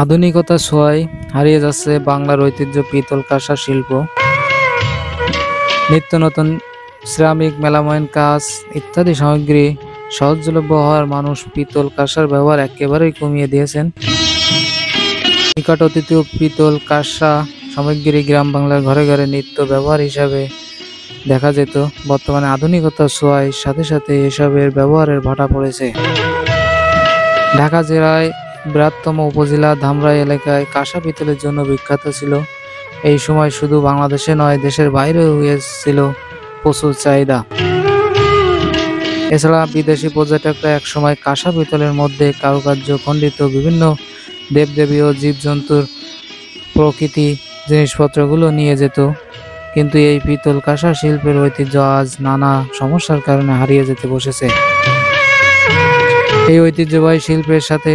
আধুনিকতার ছোঁয়ায় হারিয়ে যাচ্ছে বাংলার ঐতিহ্য পিতল কাঁসা শিল্প। নিত্য নতুন সিরামিক, মেলামাইন কাঁচ ইত্যাদি সামগ্রী সহজলভ্য হওয়ার মানুষ পিতল কাঁসার ব্যবহার একেবারেই কমিয়ে দিয়েছেন। নিকট অতীতীয় পিতল কাঁসা সামগ্রী গ্রাম বাংলার ঘরে ঘরে নিত্য ব্যবহার হিসাবে দেখা যেত। বর্তমানে আধুনিকতার ছোঁয়ায় সাথে সাথে এসবের ব্যবহারের ভাটা পড়েছে। ঢাকা জেলায় বৃহত্তম উপজেলা ধামরাই এলাকায় কাঁসা পিতলের জন্য বিখ্যাত ছিল। এই সময় শুধু বাংলাদেশে নয়, দেশের বাইরেও হয়েছিল প্রচুর চাহিদা। এছাড়া বিদেশি পর্যটকরা একসময় কাঁসা পিতলের মধ্যে কারুকার্য খণ্ডিত বিভিন্ন দেবদেবী ও জীবজন্তুর প্রকৃতি জিনিসপত্রগুলো নিয়ে যেত। কিন্তু এই পিতল কাঁসা শিল্পের ঐতিহ্য আজ নানা সমস্যার কারণে হারিয়ে যেতে বসেছে। এই ঐতিহ্যবাহী শিল্পের সাথে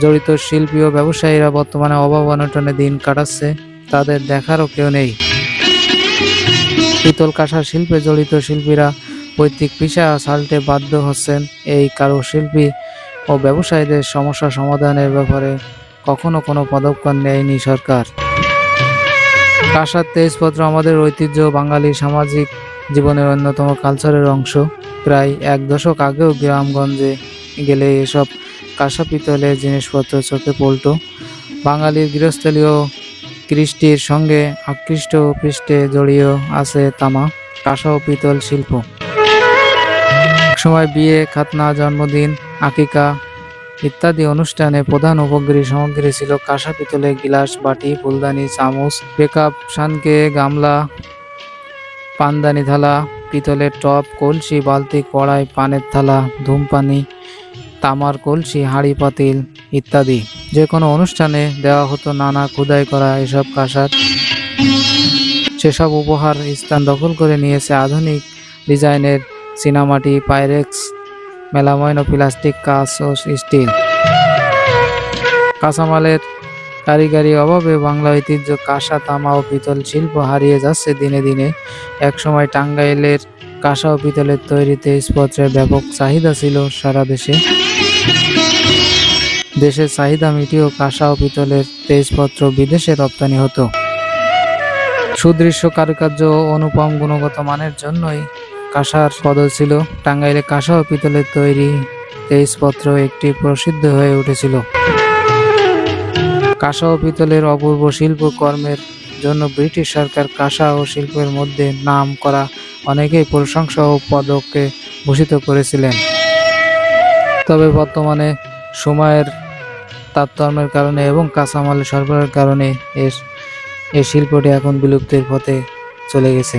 জড়িত শিল্পী ও ব্যবসায়ীরা বর্তমানে অভাব অনটনে দিন কাটাচ্ছে, তাদের দেখারও কেউ নেই। পিতল কাঁসা শিল্পে জড়িত শিল্পীরা পৈতৃক পেশা ছাড়তে বাধ্য হচ্ছেন। এই কারুশিল্পী ও ব্যবসায়ীদের সমস্যা সমাধানের ব্যাপারে কখনো কোনো পদক্ষেপ নেয়নি সরকার। কাঁসার তেজপত্র আমাদের ঐতিহ্য, বাঙালি সামাজিক জীবনের অন্যতম কালচারের অংশ। প্রায় এক দশক আগেও গ্রামগঞ্জে গেলে এসব কাঁসা পিতলের জিনিসপত্র চোখে পড়ত। বাঙালির গৃহস্থলীয় কৃষ্টির সঙ্গে আকৃষ্ট পৃষ্ঠে জড়িয়ে আছে তামা, কাঁসা ও পিতল শিল্প। একসময় বিয়ে, খাতনা, জন্মদিন, আকিকা ইত্যাদি অনুষ্ঠানে প্রধান উপযোগী সামগ্রী ছিল কাঁসা পিতলের গিলাস, বাটি, ফুলদানি, চামচ, পেকআপ, শানকে, গামলা, পানদানি থালা, পিতলের টপ, কলসি, বালতি, কড়াই, পানের থালা, ধূমপানি, তামার কলসি, হাঁড়ি পাতিল ইত্যাদি। যে কোনো অনুষ্ঠানে দেওয়া হতো নানা খোদাই করা এসব কাঁসার। সেসব উপহার স্থান দখল করে নিয়েছে আধুনিক ডিজাইনের চীনামাটি, পাইরেক্স, মেলামাইন ও প্লাস্টিক, কাঁচ ও স্টিল। কাঁচামালের কারিগরি অভাবে বাংলা ঐতিহ্য কাঁসা, তামা ও পিতল শিল্প হারিয়ে যাচ্ছে দিনে দিনে। একসময় টাঙ্গাইলের কাঁসা ও পিতলের তৈরি তেজপত্রের ব্যাপক চাহিদা ছিল সারা দেশে। দেশের চাহিদা মিটিয়েও কাঁসা ও পিতলের তেজপত্র বিদেশে রপ্তানি হতো। সুদৃশ্য কারুকার্য ও অনুপম গুণগত মানের জন্যই কাঁসার কদর ছিল। টাঙ্গাইলে কাঁসা ও পিতলের তৈরি তেজপত্র একটি প্রসিদ্ধ হয়ে উঠেছিল। কাঁসা ও পিতলের অপূর্ব শিল্পকর্মের জন্য ব্রিটিশ সরকার কাঁসা ও শিল্পের মধ্যে নাম করা অনেকেই প্রশংসা ও পদকে ভূষিত করেছিলেন। তবে বর্তমানে সময়ের তারতম্যের কারণে এবং কাঁচামালের সরবরাহের কারণে এই শিল্পটি এখন বিলুপ্তির পথে চলে গেছে।